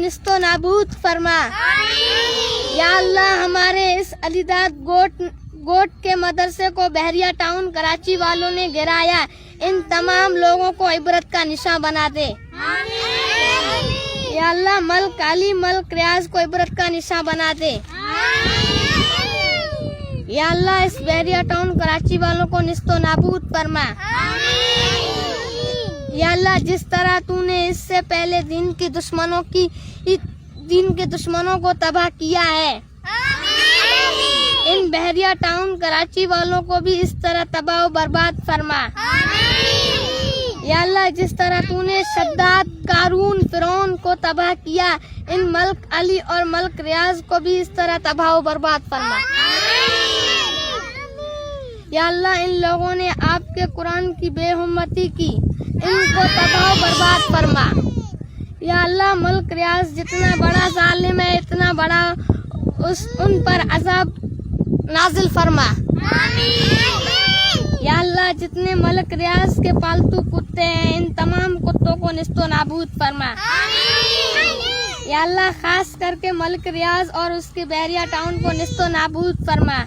نست و نابود فرما. یا اللہ ہمارے اس علیداد گوٹ کے مدرسے کو بحریہ ٹاؤن کراچی والوں نے گرایا، ان تمام لوگوں کو عبرت کا نشاں بنا دے. یا اللہ ملک علی ملک ریاض کو عبرت کا نشاں بنا دے. یا اللہ اس بحریہ ٹاؤن کراچی والوں کو نست و نابود فرما. یا اللہ جس طرح تو نے اس سے پہلے دین کے دشمنوں کو تباہ کیا ہے، ان بحریہ ٹاؤن کراچی والوں کو بھی اس طرح تباہ و برباد فرما. یا اللہ جس طرح تو نے شداد قارون فرعون کو تباہ کیا، ان ملک علی اور ملک ریاض کو بھی اس طرح تباہ و برباد فرما. یا اللہ ان لوگوں نے آپ کے قرآن کی بے حرمتی کی، ان کو تباہ و برباد فرما. یا اللہ ملک ریاض جتنا بڑا ظالم ہے، اتنا بڑا ان پر عذاب نازل فرما. یا اللہ جتنے ملک ریاض کے پالتو کتے ہیں، ان تمام کتوں کو نست و نابود فرما. یا اللہ خاص کر کے ملک ریاض اور اس کے بحریہ ٹاؤن کو نست و نابود فرما.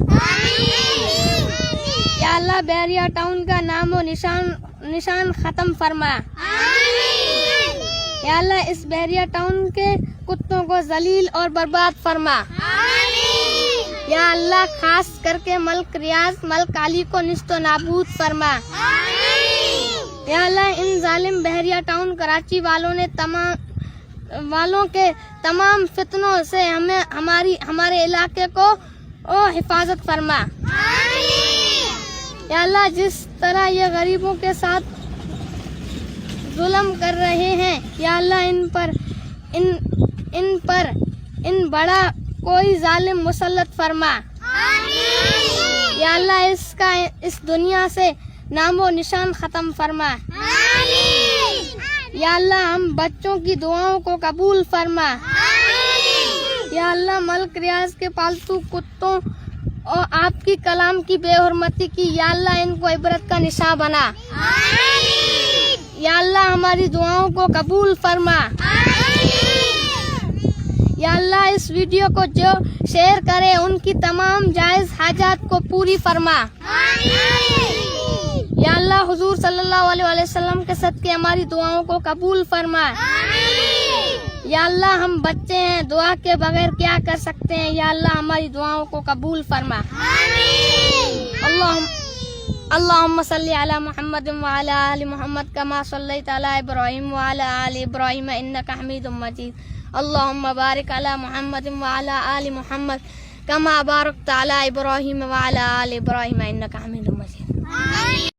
یا اللہ بحریہ ٹاؤن کا نام و نشان ختم فرما. یا اللہ اس بحریہ ٹاؤن کے کتوں کو ذلیل اور برباد فرما. یا اللہ خاص کر کے ملک ریاض ملک علی کو نست و نابود فرما. یا اللہ ان ظالم بحریہ ٹاؤن کراچی والوں کے تمام فتنوں سے ہمارے علاقے کو حفاظت فرما. یا اللہ جس طرح یہ غریبوں کے ساتھ ظلم کر رہے ہیں، یا اللہ ان پر بڑا کوئی ظالم مسلط فرما. یا اللہ اس دنیا سے نام و نشان ختم فرما. یا اللہ ہم بچوں کی دعاؤں کو قبول فرما. یا اللہ ملک ریاض کے پالتو کتوں اور آپ کی کلام کی بے حرمتی کی، یا اللہ ان کو عبرت کا نشاں بنا. یا اللہ ہماری دعاؤں کو قبول فرما. یا اللہ اس ویڈیو کو جو شیئر کرے ان کی تمام جائز حاجات کو پوری فرما. یا اللہ حضور صلی اللہ علیہ وسلم کے صدقے ہماری دعاؤں کو قبول فرما. یا اللہ ہم بچے ہیں، دعا کے بغیر کیا کر سکتے ہیں، یا اللہ ہماری دعاؤں کو قبول فرما. اللہم صلی علی محمد وعلی آل محمد کما صلیت علی ابراہیم وعلی آل ابراہیم انک حمید مجید. اللہم بارک علی محمد وعلی آل محمد کما بارکت علی ابراہیم وعلی آل ابراہیم انک حمید مجید.